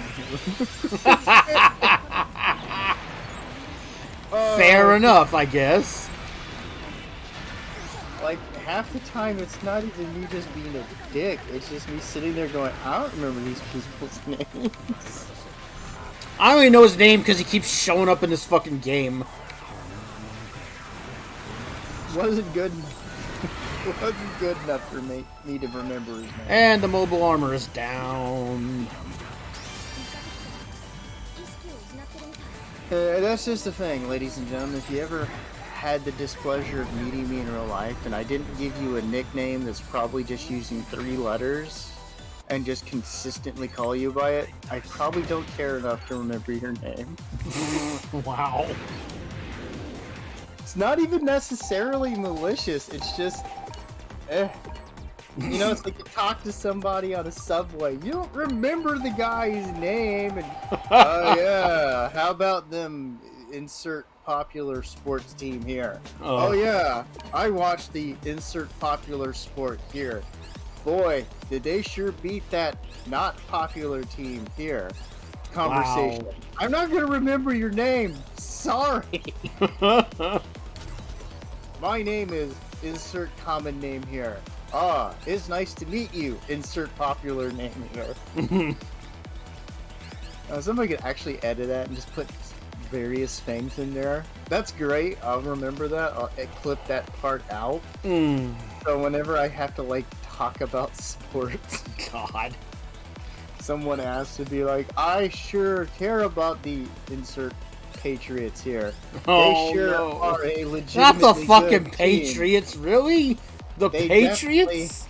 Fair enough, I guess. Like, half the time it's not even me just being a dick. It's just me sitting there going, I don't remember these people's names. I don't even know his name because he keeps showing up in this fucking game. Wasn't good. Wasn't good enough for me to remember his name. And the mobile armor is down. That's just the thing, ladies and gentlemen. If you ever had the displeasure of meeting me in real life and I didn't give you a nickname that's probably just using 3 letters and just consistently call you by it, I probably don't care enough to remember your name. Wow. It's not even necessarily malicious, it's just, You know, it's like you talk to somebody on a subway. You don't remember the guy's name, and oh yeah, how about them insert popular sports team here? Oh yeah, I watched the insert popular sport here. Boy, did they sure beat that not popular team here. Conversation. Wow. I'm not gonna remember your name. Sorry. My name is insert common name here. Ah, it's nice to meet you. Insert popular name here. Somebody could actually edit that and just put various things in there. That's great. I'll remember that. I'll clip that part out. So whenever I have to like talk about sports, God, someone has to be like, I sure care about the insert Patriots here. They sure are a legitimately not the fucking good Patriots, team. Really? The Patriots?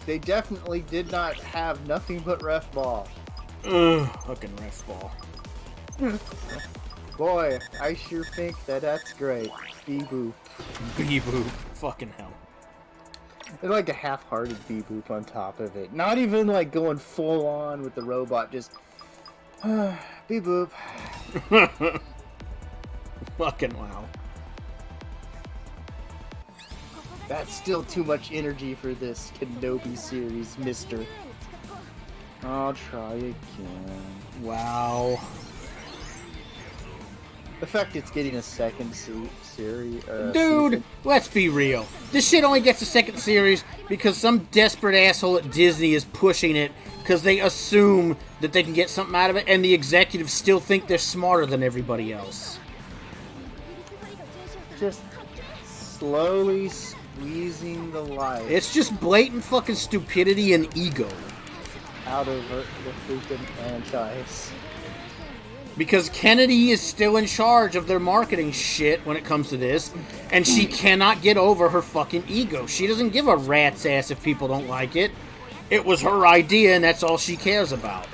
They definitely did not have nothing but ref ball. Fucking ref ball. Boy, I sure think that's great. Bee-boop. Bee-boop. Fucking hell. It's like a half-hearted bee-boop on top of it. Not even like going full on with the robot, just bee-boop. Fucking wow. That's still too much energy for this Kenobi series, mister. I'll try again. Wow. The fact it's getting a second series. Dude, season. Let's be real. This shit only gets a second series because some desperate asshole at Disney is pushing it because they assume that they can get something out of it, and the executives still think they're smarter than everybody else. Just slowly squeezing the life. It's just blatant fucking stupidity and ego. Out of the freaking franchise. Because Kennedy is still in charge of their marketing shit when it comes to this, and she cannot get over her fucking ego. She doesn't give a rat's ass if people don't like it. It was her idea, and that's all she cares about.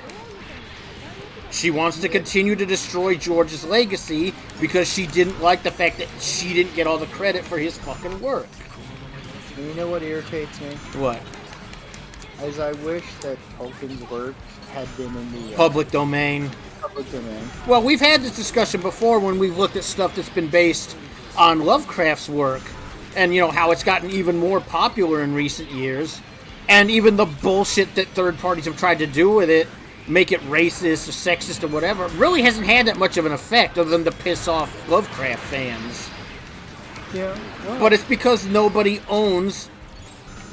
She wants to continue to destroy George's legacy because she didn't like the fact that she didn't get all the credit for his fucking work. You know what irritates me? What? As I wish that Tolkien's work had been in the public domain. Public domain. Well, we've had this discussion before when we've looked at stuff that's been based on Lovecraft's work, and you know how it's gotten even more popular in recent years, and even the bullshit that third parties have tried to do with it, make it racist or sexist or whatever, really hasn't had that much of an effect other than to piss off Lovecraft fans. Yeah. Well. But it's because nobody owns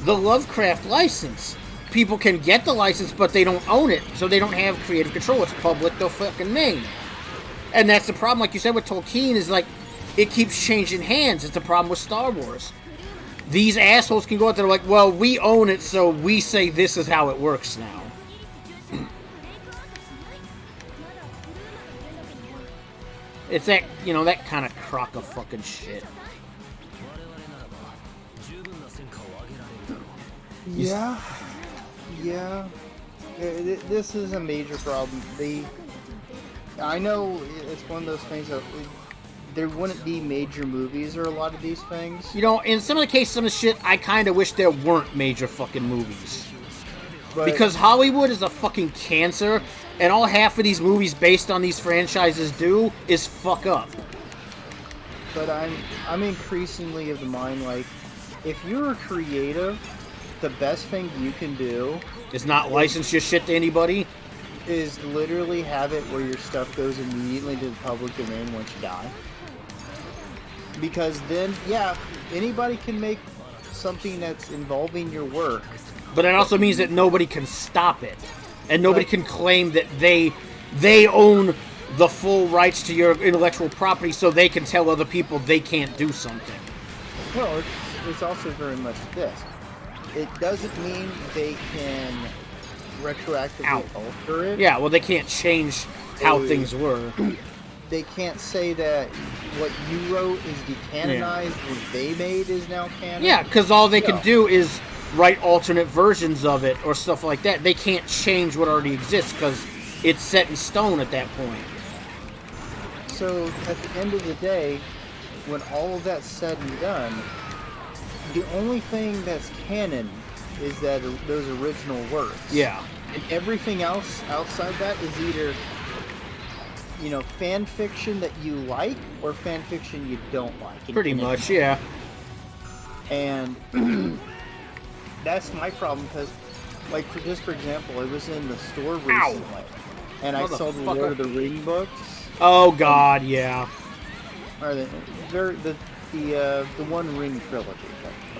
the Lovecraft license. People can get the license, but they don't own it, so they don't have creative control. It's public domain. And that's the problem, like you said, with Tolkien, is like, it keeps changing hands. It's a problem with Star Wars. These assholes can go out there like, well, we own it, so we say this is how it works now. It's that, you know, that kind of crock of fucking shit. Yeah. Yeah. This is a major problem. I know it's one of those things that there wouldn't be major movies or a lot of these things. You know, in some of the cases, some of the shit, I kind of wish there weren't major fucking movies. But because Hollywood is a fucking cancer, and all half of these movies based on these franchises do is fuck up. But I'm increasingly of the mind, like, if you're creative, the best thing you can do is not license your shit to anybody. Is literally have it where your stuff goes immediately to the public domain once you die. Because then, yeah, anybody can make something that's involving your work. But it also means that nobody can stop it. And nobody can claim that they own the full rights to your intellectual property so they can tell other people they can't do something. Well, it's also very much this. It doesn't mean they can retroactively alter it. Yeah, well, they can't change how things were. They can't say that what you wrote is decanonized, what they made is now canon. Yeah, because all they can do is write alternate versions of it or stuff like that. They can't change what already exists because it's set in stone at that point. So at the end of the day, when all of that's said and done, the only thing that's canon is that those original works. Yeah. And everything else outside that is either, you know, fan fiction that you like or fan fiction you don't like. Pretty much, yeah. And that's my problem because, like, for example, I was in the store recently, and I saw the Lord of the Ring books. Oh God, yeah. Or the One Ring trilogy.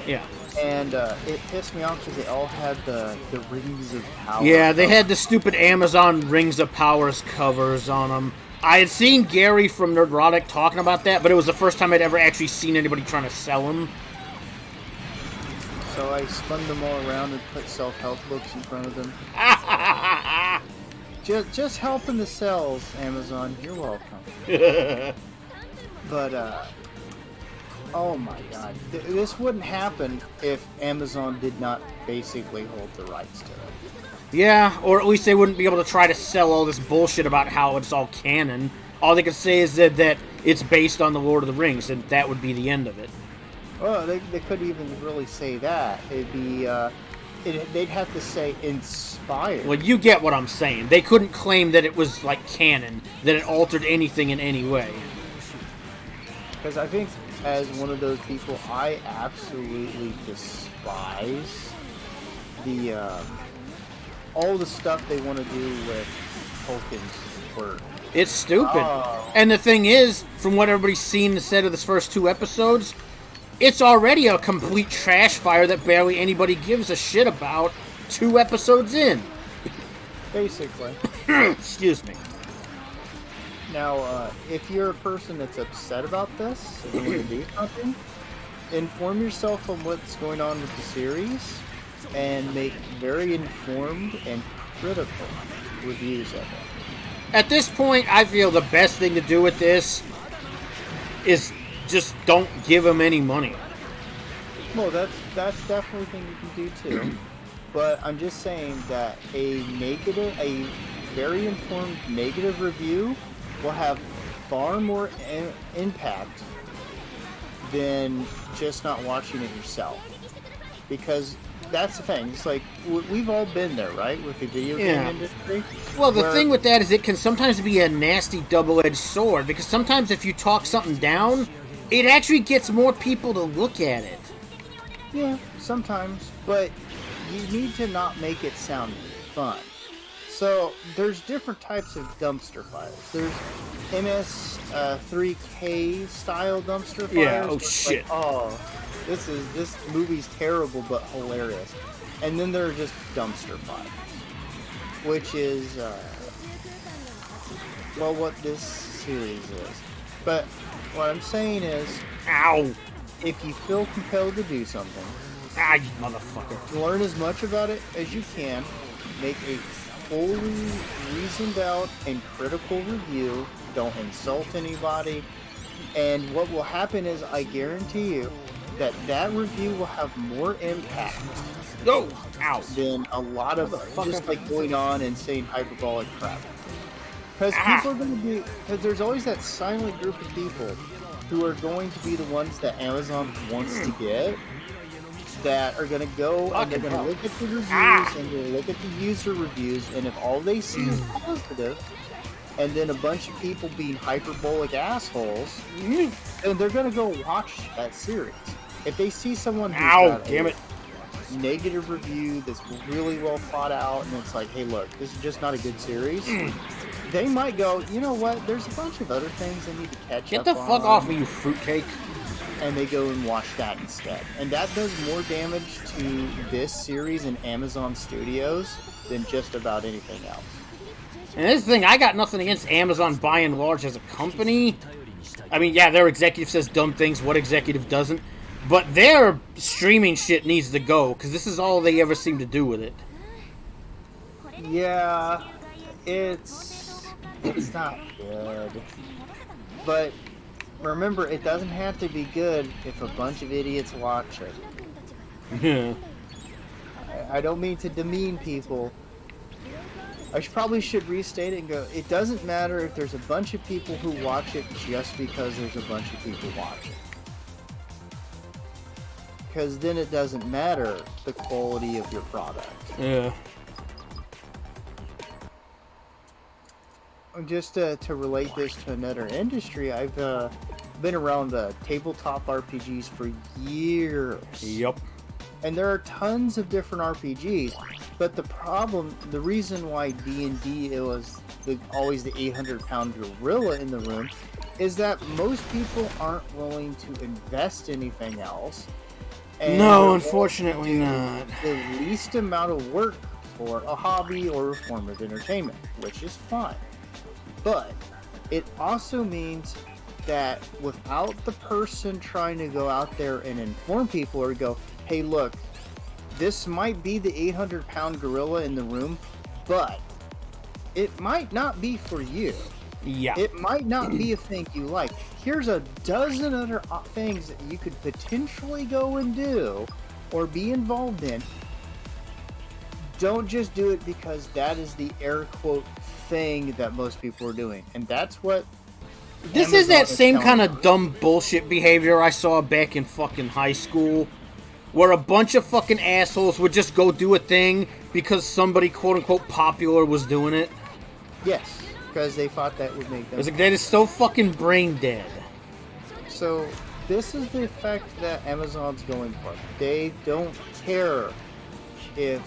Yeah. And it pissed me off because they all had the Rings of Power. Yeah, they had the stupid Amazon Rings of Powers covers on them. I had seen Gary from Nerdrotic talking about that, but it was the first time I'd ever actually seen anybody trying to sell them. So I spun them all around and put self-help books in front of them. just helping the sales, Amazon. You're welcome. But, oh my God. This wouldn't happen if Amazon did not basically hold the rights to it. Yeah, or at least they wouldn't be able to try to sell all this bullshit about how it's all canon. All they could say is that it's based on the Lord of the Rings, and that would be the end of it. Well, they couldn't even really say that. It'd be, they'd have to say inspired. Well, you get what I'm saying. They couldn't claim that it was, like, canon, that it altered anything in any way. Because I think, as one of those people, I absolutely despise the, all the stuff they want to do with Tolkien's work. It's stupid. And the thing is, from what everybody's seen instead of this first 2 episodes, it's already a complete trash fire that barely anybody gives a shit about 2 episodes in. Basically. Excuse me. Now, if you're a person that's upset about this, and you want to do something, inform yourself on what's going on with the series, and make very informed and critical reviews of it. At this point, I feel the best thing to do with this is just don't give them any money. Well, that's definitely a thing you can do too. But I'm just saying that a very informed negative review will have far more impact than just not watching it yourself. Because that's the thing. It's like, we've all been there, right? With the video game industry. Well, the thing with that is it can sometimes be a nasty double-edged sword. Because sometimes if you talk something down, it actually gets more people to look at it. Yeah, sometimes. But you need to not make it sound fun. So, there's different types of dumpster fires. There's MS3K style dumpster fires. Yeah, oh shit. Like, this movie's terrible but hilarious. And then there are just dumpster fires. Which is, well, what this series is. But what I'm saying is, if you feel compelled to do something, you motherfucker, learn as much about it as you can, make a fully reasoned out and critical review, don't insult anybody, and what will happen is, I guarantee you, that review will have more impact than a lot of just like going on and saying hyperbolic crap. Because people are going to be, because there's always that silent group of people who are going to be the ones that Amazon wants to get, that are going to go and they're going to look at the reviews and they're going to look at the user reviews, and if all they see is positive, and then a bunch of people being hyperbolic assholes, then they're going to go watch that series. If they see someone who's got a negative review that's really well thought out, and it's like, hey, look, this is just not a good series, they might go, you know what, there's a bunch of other things I need to catch up on. Get the fuck off me, you fruitcake. And they go and watch that instead. And that does more damage to this series and Amazon Studios than just about anything else. And this thing, I got nothing against Amazon by and large as a company. I mean, yeah, their executive says dumb things. What executive doesn't? But their streaming shit needs to go, because this is all they ever seem to do with it. Yeah, it's not good. But remember, it doesn't have to be good if a bunch of idiots watch it. Yeah. I don't mean to demean people. I probably should restate it and go, it doesn't matter if there's a bunch of people who watch it just because there's a bunch of people watching. Because then it doesn't matter the quality of your product. Yeah. Just to relate this to another industry, I've been around tabletop RPGs for years. Yep. And there are tons of different RPGs, but the reason why D&D was always the 800-pound gorilla in the room is that most people aren't willing to invest anything else. And no, unfortunately not. The least amount of work for a hobby or a form of entertainment, which is fine. But it also means that without the person trying to go out there and inform people or go, hey, look, this might be the 800-pound gorilla in the room, but it might not be for you. Yeah. It might not be a thing you like. Here's a dozen other things that you could potentially go and do or be involved in. Don't just do it because that is the air quote thing that most people are doing. And that's what this Amazon is that same kind you. of dumb bullshit behavior I saw back in fucking high school, where a bunch of fucking assholes would just go do a thing because somebody quote-unquote popular was doing it. Yes, because they thought that would make them... It's like, that is so fucking brain dead. So, this is the effect that Amazon's going for. They don't care if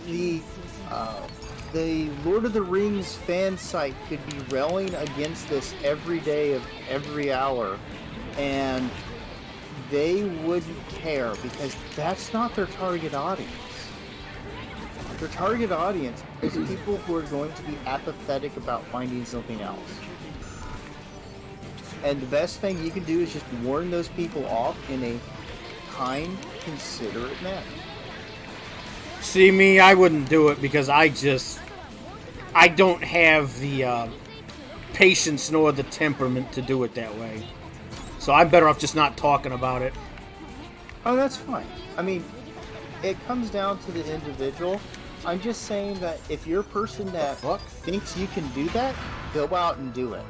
the Lord of the Rings fan site could be railing against this every day of every hour, and they wouldn't care because that's not their target audience. Their target audience is people who are going to be apathetic about finding something else. And the best thing you can do is just warn those people off in a kind, considerate manner. See, me, I wouldn't do it because I don't have the patience nor the temperament to do it that way. So I'm better off just not talking about it. Oh, that's fine. I mean, it comes down to the individual. I'm just saying that if you're a person that thinks you can do that, go out and do it.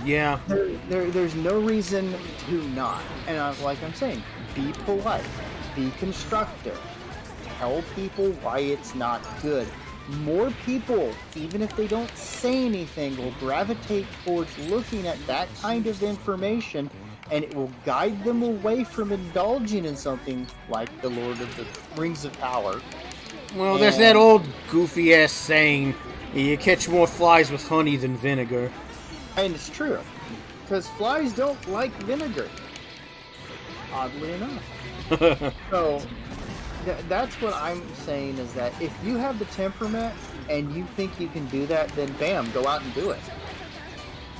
Yeah. There's no reason to not. And like I'm saying, be polite. Be constructive. Tell people why it's not good. More people, even if they don't say anything, will gravitate towards looking at that kind of information, and it will guide them away from indulging in something like the Lord of the Rings of Power. Well, there's that old goofy-ass saying, you catch more flies with honey than vinegar. And it's true, because flies don't like vinegar, oddly enough. So, that's what I'm saying, is that if you have the temperament and you think you can do that, then bam, go out and do it.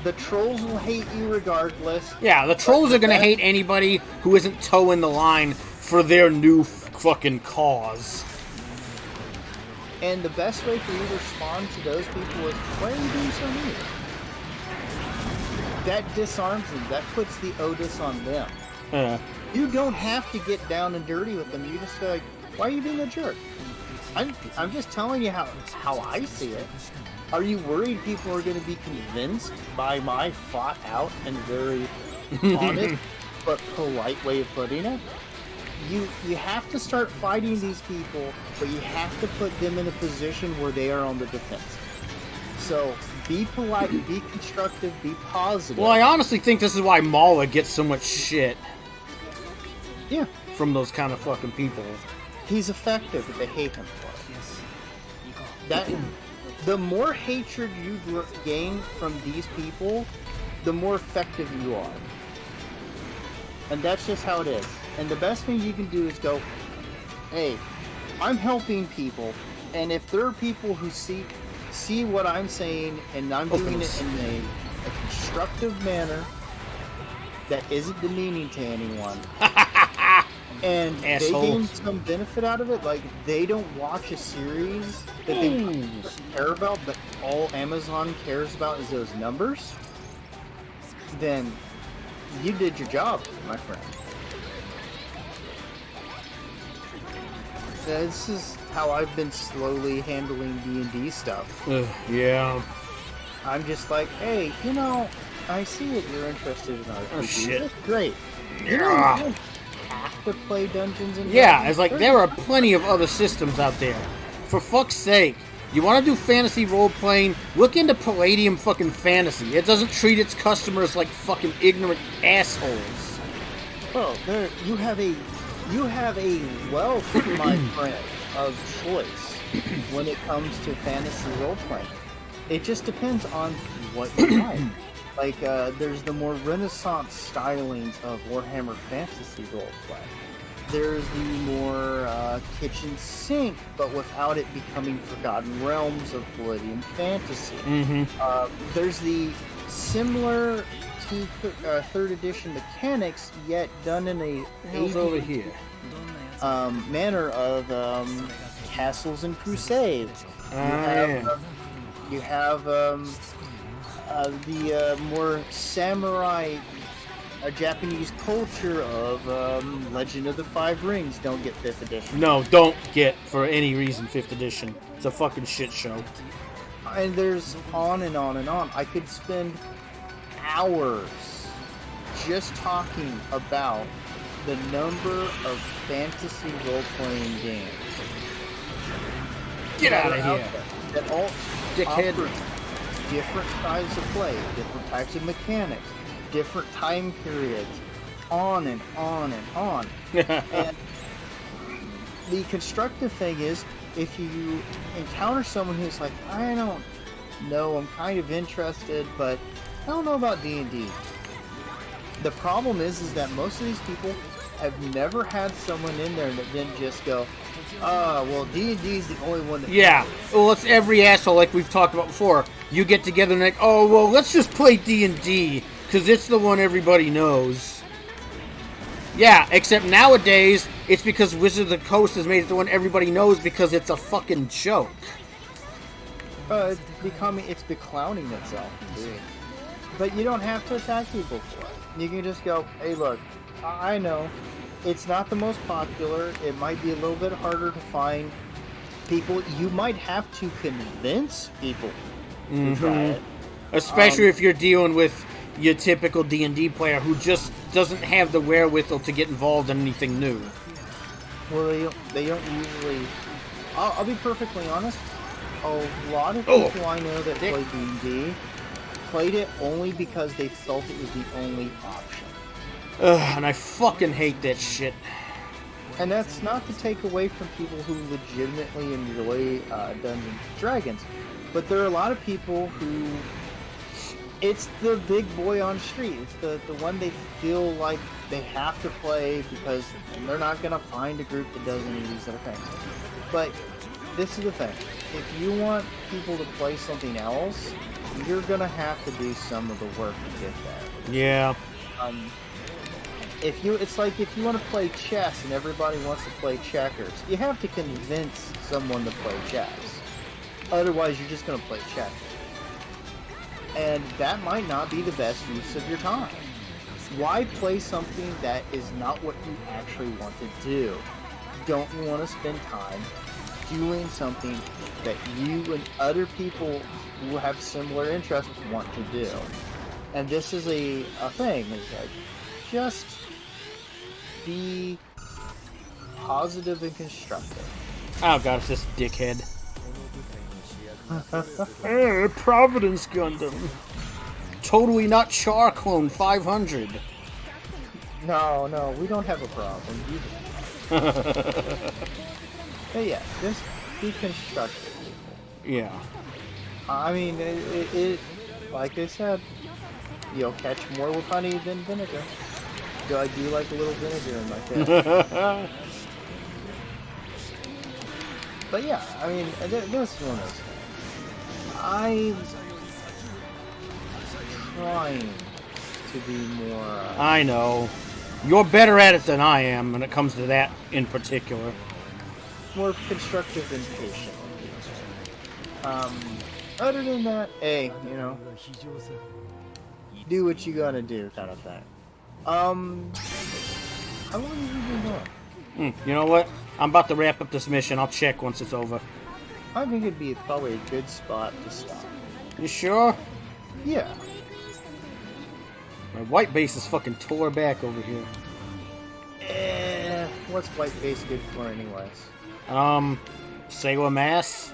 The trolls will hate you regardless. Yeah, the trolls are going to hate anybody who isn't towing the line for their new fucking cause. And the best way for you to respond to those people is, why are you being so mean? That disarms them. That puts the onus on them. You don't have to get down and dirty with them. You just go like, why are you being a jerk? I'm just telling you how I see it. Are you worried people are going to be convinced by my thought out and very honest but polite way of putting it? You have to start fighting these people, but you have to put them in a position where they are on the defense. So be polite, be constructive, be positive. Well, I honestly think this is why Mala gets so much shit. Yeah. From those kind of fucking people. He's effective, but they hate him for it. The more hatred you gain from these people, the more effective you are. And that's just how it is. And the best thing you can do is go, hey, I'm helping people. And if there are people who see what I'm saying, and I'm doing it in a constructive manner that isn't demeaning to anyone, and they gain some benefit out of it, like they don't watch a series that they care about, but all Amazon cares about is those numbers, then you did your job, my friend. This is how I've been slowly handling D&D stuff. Yeah. I'm just like, hey, you know, I see that you're interested in RPGs. Oh, shit. That's great. Yeah. You don't have to play Dungeons and Dragons. Yeah, it's like there are plenty of other systems out there. For fuck's sake. You want to do fantasy role-playing? Look into Palladium fucking Fantasy. It doesn't treat its customers like fucking ignorant assholes. Well, you have a wealth, my friend, of choice when it comes to fantasy role-playing. It just depends on what you like. Like, there's the more Renaissance stylings of Warhammer Fantasy roleplay. There's the more kitchen sink, but without it becoming Forgotten Realms of Palladium Fantasy. There's the similar to third edition mechanics, yet done in a over here manner of Castles and Crusades. You have the more samurai Japanese culture of Legend of the Five Rings. Don't get 5th edition. No, don't get, for any reason, 5th edition. It's a fucking shit show. And there's on and on and on. I could spend hours just talking about the number of fantasy role-playing games. Get out of here. That all Dickhead. offer different styles of play, different types of mechanics, different time periods, on and on and on. And the constructive thing is, if you encounter someone who's like, I don't know, I'm kind of interested, but I don't know about D&D. The problem is that most of these people have never had someone in there that didn't just go, well, D&D is the only one that... Yeah, well, it's every asshole, like we've talked about before. You get together and like, oh, well, let's just play D&D, because it's the one everybody knows. Yeah, except nowadays, it's because Wizard of the Coast has made it the one everybody knows because it's a fucking joke. It's beclowning itself, dude. But you don't have to attack people for it. You can just go, hey, look, I know it's not the most popular. It might be a little bit harder to find people. You might have to convince people to try it. Especially if you're dealing with your typical D&D player who just doesn't have the wherewithal to get involved in anything new. Well, they don't usually... I'll be perfectly honest. A lot of people I know that play D&D played it only because they felt it was the only option. And I fucking hate that shit. And that's not to take away from people who legitimately enjoy Dungeons & Dragons, but there are a lot of people who... It's the big boy on the street. It's the one they feel like they have to play because they're not going to find a group that does any of these other things. But this is the thing. If you want people to play something else, you're going to have to do some of the work to get that. Yeah. It's like if you want to play chess and everybody wants to play checkers, you have to convince someone to play chess. Otherwise, you're just going to play checkers. And that might not be the best use of your time. Why play something that is not what you actually want to do? Don't you want to spend time doing something that you and other people who have similar interests want to do? And this is a thing. It's like, just be positive and constructive. Oh god, it's this dickhead. Hey, Providence Gundam. Totally not Char Clone 500. No, we don't have a problem. But yeah, just be constructive. Yeah. I mean, it like I said, you'll catch more with honey than vinegar. I do like a little vinegar in my case. But yeah, I mean, that's one of those things. I'm trying to be more. I know. You're better at it than I am when it comes to that in particular. More constructive and patient. Other than that, hey, you know, do what you gotta do, kind of thing. How long have you been going? You know what? I'm about to wrap up this mission. I'll check once it's over. I think it'd be probably a good spot to stop. You sure? Yeah. My white base is fucking tore back over here. What's white base good for, anyways? Sailor Mass,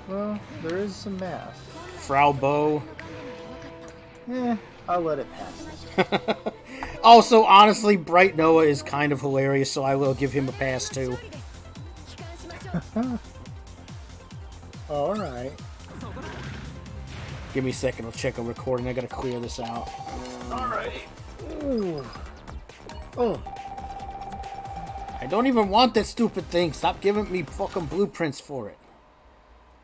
Well, there is some math. Frau Bow. I'll let it pass this. Also, honestly, Bright Noah is kind of hilarious, so I will give him a pass too. Alright. Give me a second, I'll check a recording. I gotta clear this out. Alright. Oh. I don't even want that stupid thing. Stop giving me fucking blueprints for it.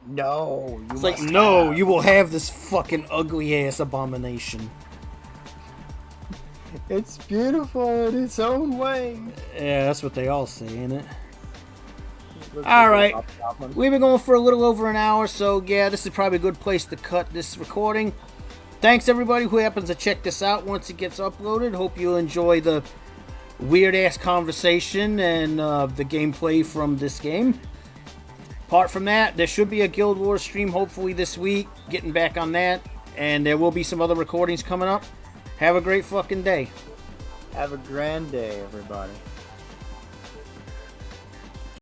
No. It's like, no, you will have this fucking ugly ass abomination. It's beautiful in its own way. Yeah, that's what they all say, ain't it? Looks Alright. like a goblin. We've been going for a little over an hour, so yeah, this is probably a good place to cut this recording. Thanks everybody who happens to check this out once it gets uploaded. Hope you enjoy the weird-ass conversation and the gameplay from this game. Apart from that, there should be a Guild Wars stream hopefully this week. Getting back on that. And there will be some other recordings coming up. Have a great fucking day. Have a grand day, everybody.